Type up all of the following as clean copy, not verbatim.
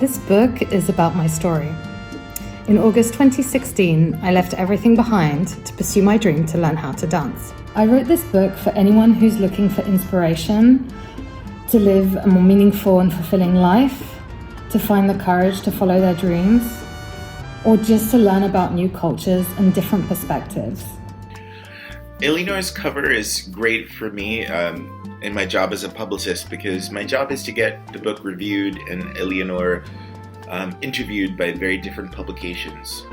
This book is about my story. In August 2016, I left everything behind to pursue my dream to learn how to dance. I wrote this book for anyone who's looking for inspiration to live a more meaningful and fulfilling life, to find the courage to follow their dreams, or just to learn about new cultures and different perspectives. Eleanor's cover is great for me in my job as a publicist, because my job is to get the book reviewed and Eleanor interviewed by very different publications.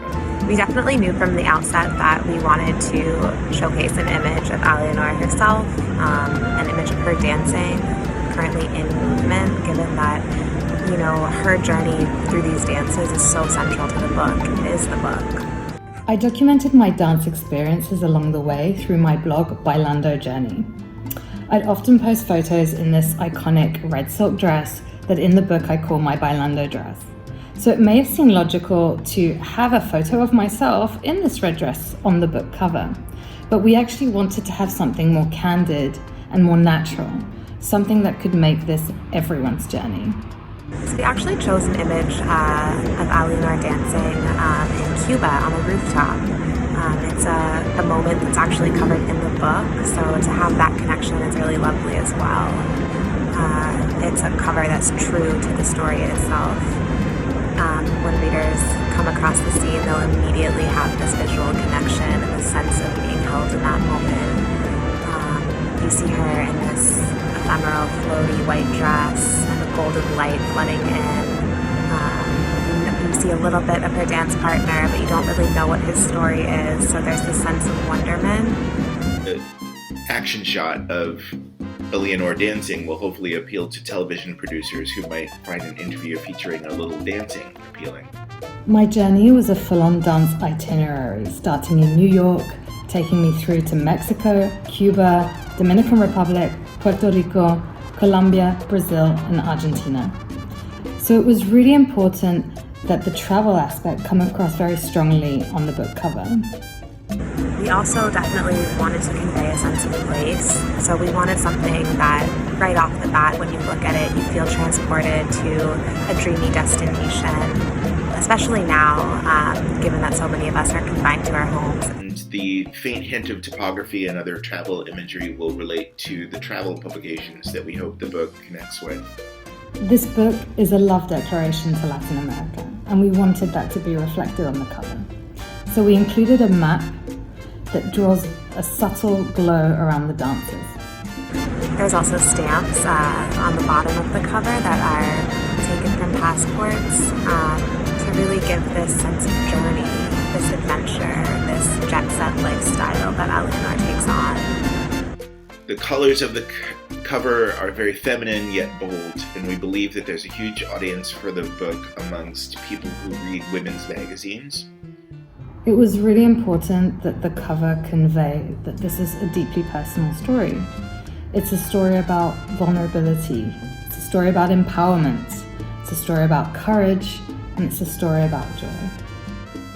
We definitely knew from the outset that we wanted to showcase an image of Eleanor herself, an image of her dancing, currently in movement, given that, her journey through these dances is so central to the book. It is the book. I documented my dance experiences along the way through my blog, Bailando Journey. I'd often post photos in this iconic red silk dress that in the book I call my Bailando dress. So it may have seemed logical to have a photo of myself in this red dress on the book cover, but we actually wanted to have something more candid and more natural, something that could make this everyone's journey. So we actually chose an image of Eleanor dancing in Cuba on a rooftop. It's a moment that's actually covered in the book, so to have that connection is really lovely as well. It's a cover that's true to the story itself. When readers come across the scene, they'll immediately have this visual connection and the sense of being held in that moment. You see her in this ephemeral, floaty white dress and the golden light flooding in. You see a little bit of her dance partner, but you don't really know what his story is, so there's this sense of wonderment. The action shot of Eleanor dancing will hopefully appeal to television producers who might find an interview featuring a little dancing appealing. My journey was a full-on dance itinerary, starting in New York, taking me through to Mexico, Cuba, Dominican Republic, Puerto Rico, Colombia, Brazil, and Argentina. So it was really important that the travel aspect come across very strongly on the book cover. We also definitely wanted to convey a sense of place, so we wanted something that right off the bat, when you look at it, you feel transported to a dreamy destination, especially now, given that so many of us are confined to our homes. And the faint hint of topography and other travel imagery will relate to the travel publications that we hope the book connects with. This book is a love declaration to Latin America, and we wanted that to be reflected on the cover. So we included a map that draws a subtle glow around the dancers. There's also stamps on the bottom of the cover that are taken from passports to really give this sense of journey, this adventure, this jet-set lifestyle that Eleanor takes on. The colors of the cover are very feminine yet bold, and we believe that there's a huge audience for the book amongst people who read women's magazines. It was really important that the cover convey that this is a deeply personal story. It's a story about vulnerability, it's a story about empowerment, it's a story about courage, and it's a story about joy.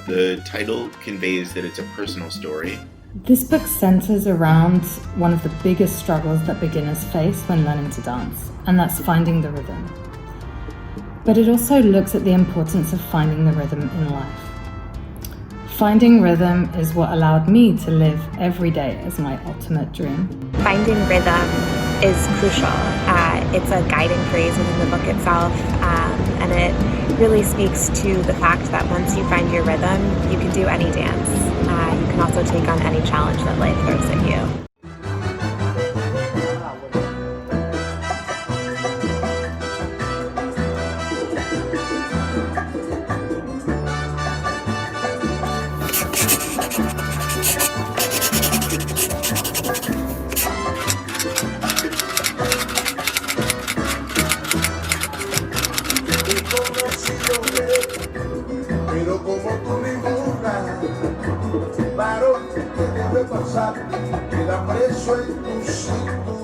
The title conveys that it's a personal story. This book centers around one of the biggest struggles that beginners face when learning to dance, and that's finding the rhythm. But it also looks at the importance of finding the rhythm in life. Finding rhythm is what allowed me to live every day as my ultimate dream. Finding rhythm is crucial. It's a guiding phrase within the book itself, and it really speaks to the fact that once you find your rhythm, you can do any dance. You can also take on any challenge that life throws at you. Pero como tú ninguna, varón que debe pasar, queda preso en tu cinturón.